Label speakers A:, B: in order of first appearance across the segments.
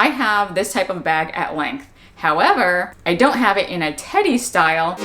A: I have this type of bag at length. However, I don't have it in a teddy style.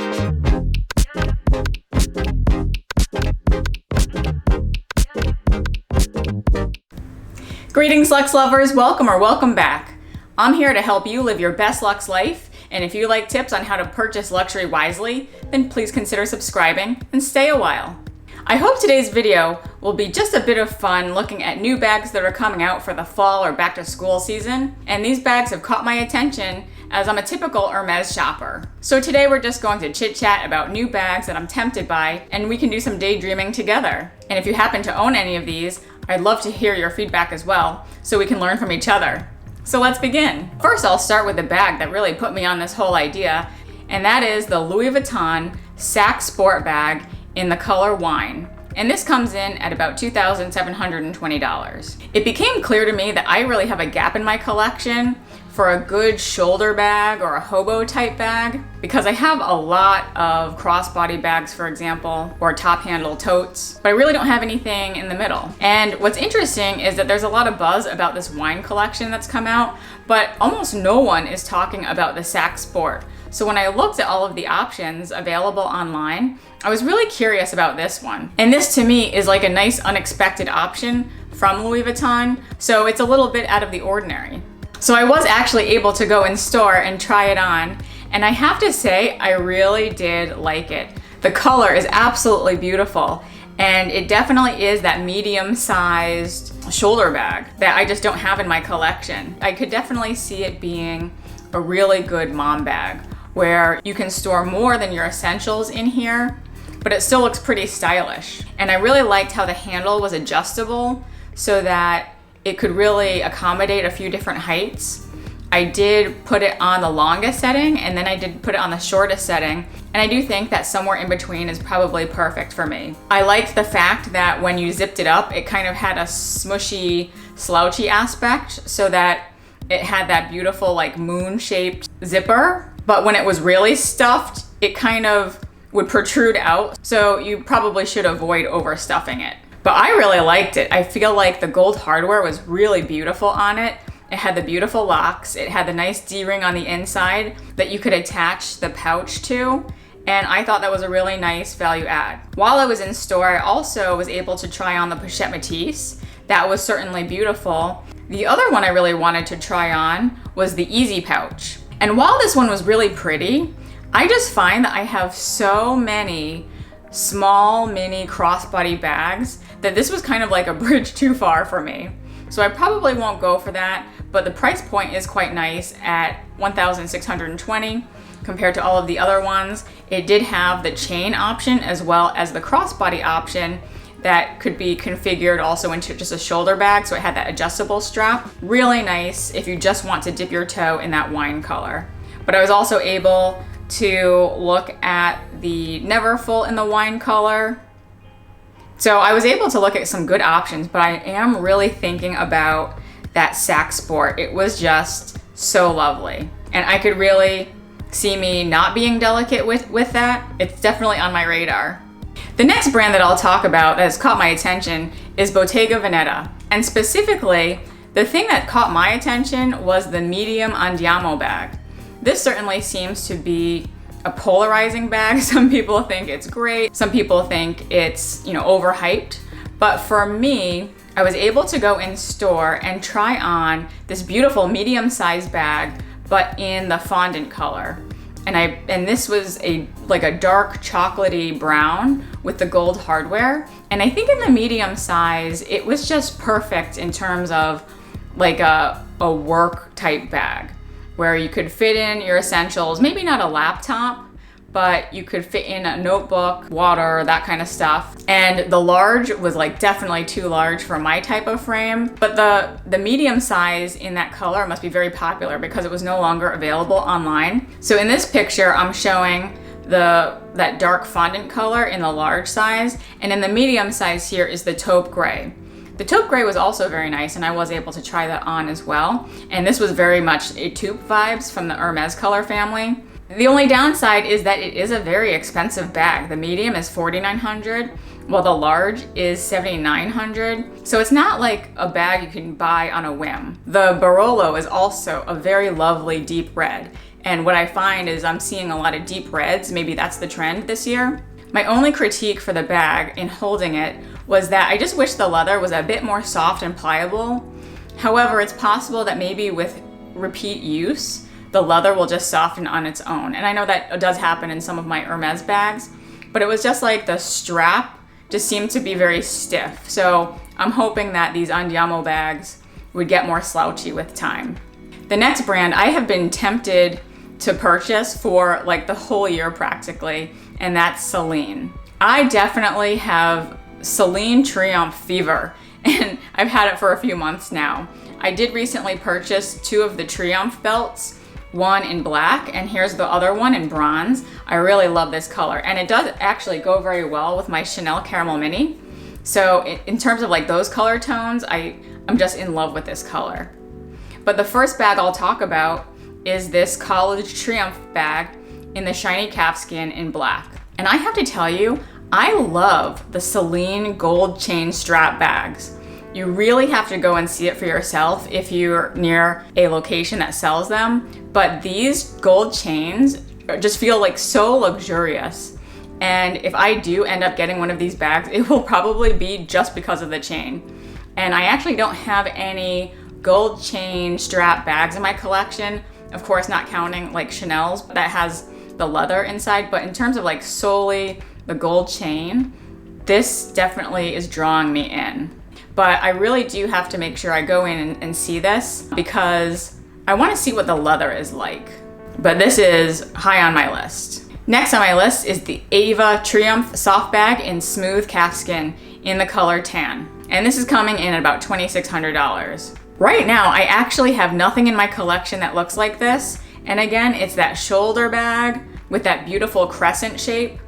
A: Greetings, Luxe lovers. Welcome or welcome back. I'm here to help you live your best luxe life. And if you like tips on how to purchase luxury wisely, then please consider subscribing and stay a while. I hope today's video will be just a bit of fun looking at new bags that are coming out for the fall or back to school season. And these bags have caught my attention as I'm a typical Hermes shopper. So today we're just going to chit chat about new bags that I'm tempted by, and we can do some daydreaming together. And if you happen to own any of these, I'd love to hear your feedback as well, so we can learn from each other. So let's begin. First, I'll start with the bag that really put me on this whole idea, and that is the Louis Vuitton Sac Sport bag in the color wine. And this comes in at about $2,720. It became clear to me that I really have a gap in my collection for a good shoulder bag or a hobo type bag, because I have a lot of crossbody bags, for example, or top handle totes, but I really don't have anything in the middle. And what's interesting is that there's a lot of buzz about this wine collection that's come out, but almost no one is talking about the Sac Sport. So when I looked at all of the options available online, I was really curious about this one. And this to me is like a nice unexpected option from Louis Vuitton, so it's a little bit out of the ordinary. So I was actually able to go in store and try it on, and I have to say I really did like it. The color is absolutely beautiful, and it definitely is that medium-sized shoulder bag that I just don't have in my collection. I could definitely see it being a really good mom bag where you can store more than your essentials in here, but it still looks pretty stylish. And I really liked how the handle was adjustable so that it could really accommodate a few different heights. I did put it on the longest setting, and then I did put it on the shortest setting, and I do think that somewhere in between is probably perfect for me. I liked the fact that when you zipped it up, it kind of had a smushy, slouchy aspect, so that it had that beautiful like moon-shaped zipper, but when it was really stuffed, it kind of would protrude out, so you probably should avoid overstuffing it. But I really liked it. I feel like the gold hardware was really beautiful on it. It had the beautiful locks. It had the nice D-ring on the inside that you could attach the pouch to. And I thought that was a really nice value add. While I was in store, I also was able to try on the Pochette Metis. That was certainly beautiful. The other one I really wanted to try on was the Easy Pouch. And while this one was really pretty, I just find that I have so many small mini crossbody bags that this was kind of like a bridge too far for me. So I probably won't go for that, but the price point is quite nice at $1,620 compared to all of the other ones. It did have the chain option as well as the crossbody option that could be configured also into just a shoulder bag, so it had that adjustable strap. Really nice if you just want to dip your toe in that wine color. But I was also able to look at the Neverfull in the wine color. So I was able to look at some good options, but I am really thinking about that Sac Sport. It was just so lovely. And I could really see me not being delicate with that. It's definitely on my radar. The next brand that I'll talk about that has caught my attention is Bottega Veneta. And specifically, the thing that caught my attention was the medium Andiamo bag. This certainly seems to be a polarizing bag. Some people think it's great. Some people think it's, overhyped. But for me, I was able to go in store and try on this beautiful medium-sized bag, but in the fondant color. And this was a dark chocolatey brown with the gold hardware. And I think in the medium size, it was just perfect in terms of like a work type bag, where you could fit in your essentials, maybe not a laptop, but you could fit in a notebook, water, that kind of stuff. And the large was definitely too large for my type of frame, but the medium size in that color must be very popular because it was no longer available online. So in this picture, I'm showing that dark fondant color in the large size, and in the medium size here is the taupe gray. The taupe gray was also very nice, and I was able to try that on as well. And this was very much a taupe vibes from the Hermes color family. The only downside is that it is a very expensive bag. The medium is $4,900, while the large is $7,900. So it's not like a bag you can buy on a whim. The Barolo is also a very lovely deep red. And what I find is I'm seeing a lot of deep reds. Maybe that's the trend this year. My only critique for the bag in holding it was that I just wish the leather was a bit more soft and pliable. However, it's possible that maybe with repeat use, the leather will just soften on its own. And I know that does happen in some of my Hermes bags, but it was just like the strap just seemed to be very stiff. So I'm hoping that these Andiamo bags would get more slouchy with time. The next brand I have been tempted to purchase for like the whole year practically, and that's Celine. I definitely have Celine Triomphe fever, and I've had it for a few months now. I did recently purchase 2 of the Triomphe belts, one in black, and here's the other one in bronze. I really love this color, and it does actually go very well with my Chanel Caramel Mini. So in terms of like those color tones, I'm just in love with this color. But the first bag I'll talk about is this College Triumph bag in the shiny calfskin in black. And I have to tell you, I love the Celine gold chain strap bags. You really have to go and see it for yourself if you're near a location that sells them. But these gold chains just feel like so luxurious. And if I do end up getting one of these bags, it will probably be just because of the chain. And I actually don't have any gold chain strap bags in my collection. Of course, not counting like Chanel's that has the leather inside, but in terms of like solely the gold chain, this definitely is drawing me in. But I really do have to make sure I go in and see this because I want to see what the leather is like. But this is high on my list. Next on my list is the Ava Triomphe soft bag in smooth calfskin in the color tan. And this is coming in at about $2,600. Right now, I actually have nothing in my collection that looks like this. And again, it's that shoulder bag with that beautiful crescent shape.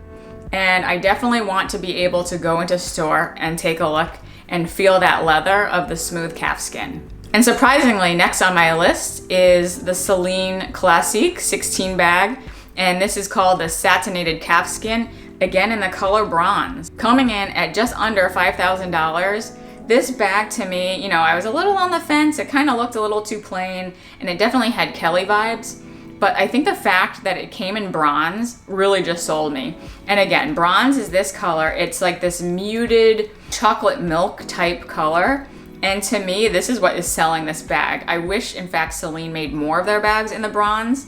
A: And I definitely want to be able to go into store and take a look and feel that leather of the smooth calfskin. And surprisingly, next on my list is the Celine Classique 16 bag. And this is called the satinated calfskin, again in the color bronze. Coming in at just under $5,000. This bag to me, you know, I was a little on the fence. It kind of looked a little too plain and it definitely had Kelly vibes. But I think the fact that it came in bronze really just sold me. And again, bronze is this color. It's like this muted chocolate milk type color. And to me, this is what is selling this bag. I wish, in fact, Celine made more of their bags in the bronze,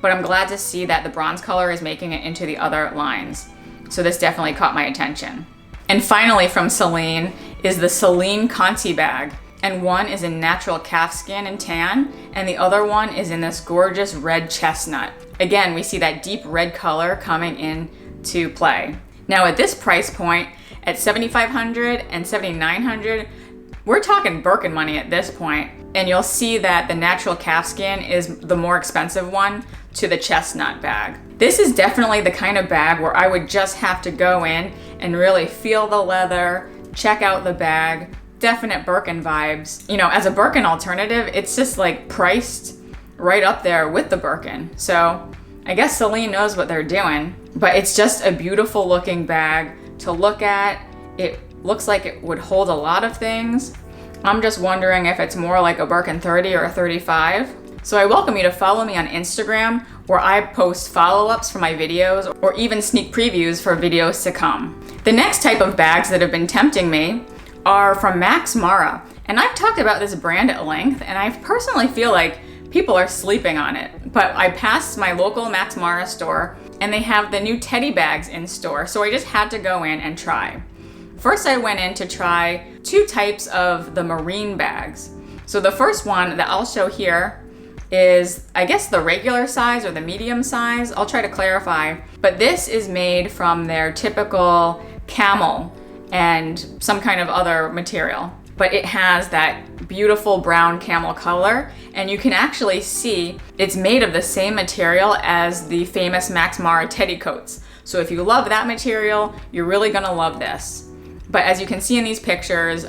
A: but I'm glad to see that the bronze color is making it into the other lines. So this definitely caught my attention. And finally from Celine is the CelineConti Bag. And one is in natural calfskin and tan, and the other one is in this gorgeous red chestnut. Again, we see that deep red color coming into play. Now at this price point, at $7,500 and $7,900, we're talking Birkin money at this point. And you'll see that the natural calfskin is the more expensive one to the chestnut bag. This is definitely the kind of bag where I would just have to go in and really feel the leather, check out the bag, definite Birkin vibes. You know, as a Birkin alternative, it's just like priced right up there with the Birkin. So I guess Celine knows what they're doing, but it's just a beautiful looking bag to look at. It looks like it would hold a lot of things. I'm just wondering if it's more like a Birkin 30 or a 35. So I welcome you to follow me on Instagram, where I post follow-ups for my videos or even sneak previews for videos to come. The next type of bags that have been tempting me are from MaxMara. And I've talked about this brand at length, and I personally feel like people are sleeping on it. But I passed my local MaxMara store, and they have the new teddy bags in store, so I just had to go in and try. First, I went in to try 2 types of the marine bags. So the first one that I'll show here is, I guess, the regular size or the medium size. I'll try to clarify. But this is made from their typical camel and some kind of other material. But it has that beautiful brown camel color, and you can actually see it's made of the same material as the famous MaxMara teddy coats. So if you love that material, you're really gonna love this. But as you can see in these pictures,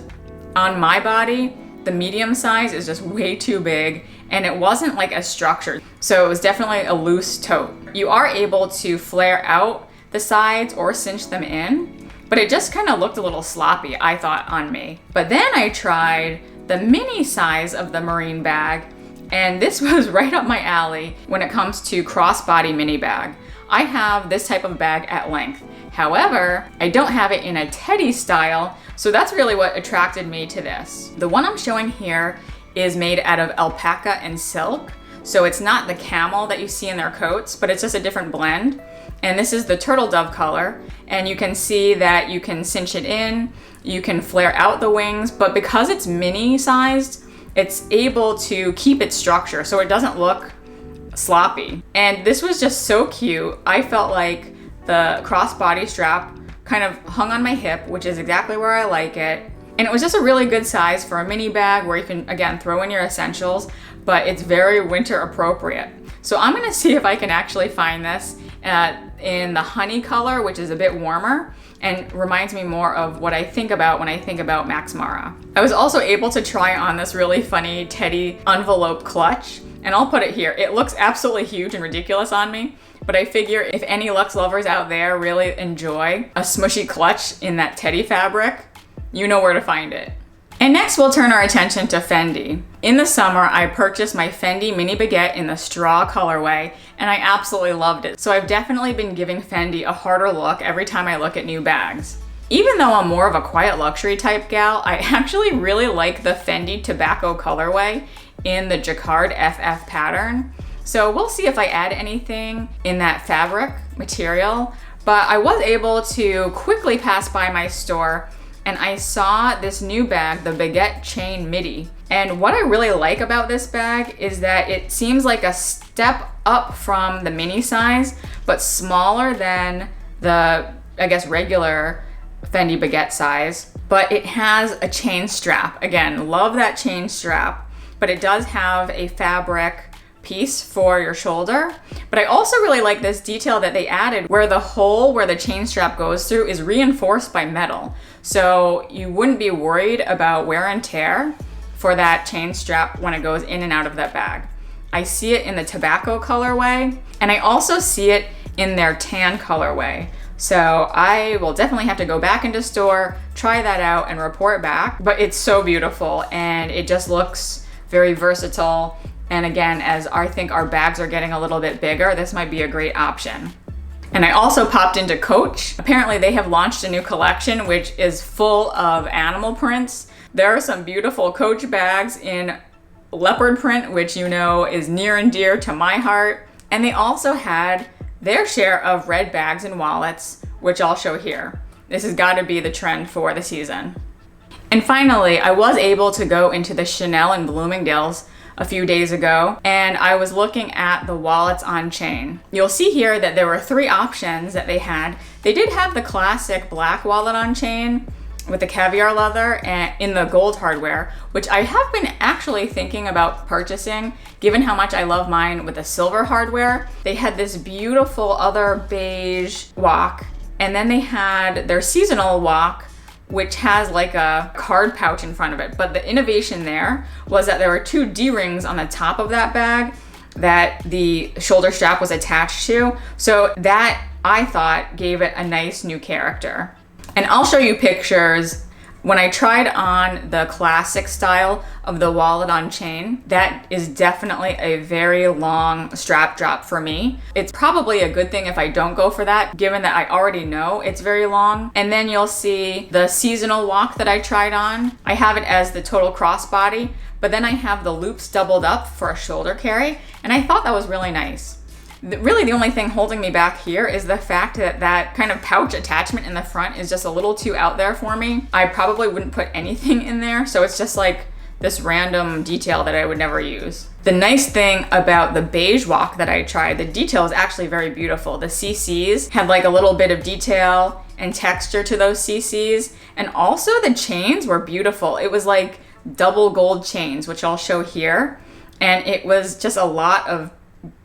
A: on my body, the medium size is just way too big, and it wasn't like as structured. So it was definitely a loose tote. You are able to flare out the sides or cinch them in, but but it just kind of looked a little sloppy, I thought, on me. But then I tried the mini size of the marine bag, and this was right up my alley when it comes to crossbody mini bag. I have this type of bag at length. However, I don't have it in a teddy style, so that's really what attracted me to this. The one I'm showing here is made out of alpaca and silk, so it's not the camel that you see in their coats, but it's just a different blend. And this is the turtle dove color, and you can see that you can cinch it in, you can flare out the wings, but because it's mini sized, it's able to keep its structure so it doesn't look sloppy. And this was just so cute. I felt like the crossbody strap kind of hung on my hip, which is exactly where I like it. And it was just a really good size for a mini bag where you can, again, throw in your essentials, but it's very winter appropriate. So I'm gonna see if I can actually find this in the honey color, which is a bit warmer and reminds me more of what I think about when I think about MaxMara. I was also able to try on this really funny teddy envelope clutch, and I'll put it here. It looks absolutely huge and ridiculous on me, but I figure if any luxe lovers out there really enjoy a smushy clutch in that teddy fabric, you know where to find it. And next we'll turn our attention to Fendi. In the summer, I purchased my Fendi mini baguette in the straw colorway, and I absolutely loved it. So I've definitely been giving Fendi a harder look every time I look at new bags. Even though I'm more of a quiet luxury type gal, I actually really like the Fendi tobacco colorway in the jacquard FF pattern. So we'll see if I add anything in that fabric material, but I was able to quickly pass by my store and I saw this new bag, the Baguette Chain Midi. And what I really like about this bag is that it seems like a step up from the mini size, but smaller than the, I guess, regular Fendi Baguette size. But it has a chain strap. Again, love that chain strap, but it does have a fabric piece for your shoulder. But I also really like this detail that they added where the hole where the chain strap goes through is reinforced by metal. So you wouldn't be worried about wear and tear for that chain strap when it goes in and out of that bag. I see it in the tobacco colorway, and I also see it in their tan colorway. So I will definitely have to go back into store, try that out and report back, but it's so beautiful and it just looks very versatile. And again, as I think our bags are getting a little bit bigger, this might be a great option. And I also popped into Coach. Apparently they have launched a new collection which is full of animal prints. There are some beautiful Coach bags in leopard print, which you know is near and dear to my heart. And they also had their share of red bags and wallets, which I'll show here. This has got to be the trend for the season. And finally, I was able to go into the Chanel and Bloomingdale's a few days ago, and I was looking at the wallets on chain. You'll see here that there were 3 options that they had. They did have the classic black wallet on chain with the caviar leather and in the gold hardware, which I have been actually thinking about purchasing given how much I love mine with the silver hardware. They had this beautiful other beige walk, and then they had their seasonal walk, which has like a card pouch in front of it. But the innovation there was that there were 2 D-rings on the top of that bag that the shoulder strap was attached to. So that, I thought, gave it a nice new character. And I'll show you pictures. When I tried on the classic style of the wallet on chain, that is definitely a very long strap drop for me. It's probably a good thing if I don't go for that, given that I already know it's very long. And then you'll see the seasonal walk that I tried on. I have it as the total crossbody, but then I have the loops doubled up for a shoulder carry, and I thought that was really nice. Really the only thing holding me back here is the fact that that kind of pouch attachment in the front is just a little too out there for me. I probably wouldn't put anything in there, so it's just like this random detail that I would never use. The nice thing about the beige walk that I tried, the detail is actually very beautiful. The CCs had like a little bit of detail and texture to those CCs, and also the chains were beautiful. It was like double gold chains, which I'll show here, and it was just a lot of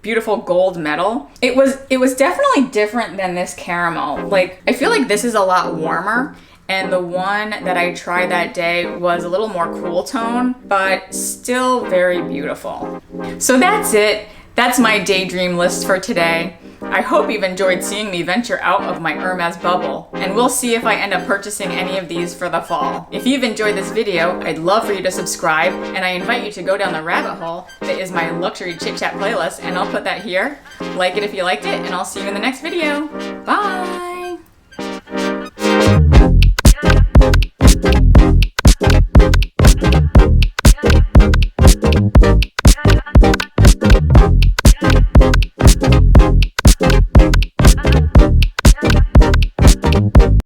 A: beautiful gold metal. It was definitely different than this caramel. Like, I feel like this is a lot warmer, and the one that I tried that day was a little more cool tone, but still very beautiful. So that's it. That's my daydream list for today. I I hope you've enjoyed seeing me venture out of my Hermes bubble, and we'll see if I end up purchasing any of these for the fall. If you've enjoyed this video, I'd love for you to subscribe, and I invite you to go down the rabbit hole that is my luxury chit chat playlist, and I'll put that here. Like it if you liked it, and I'll see you in the next video. Bye!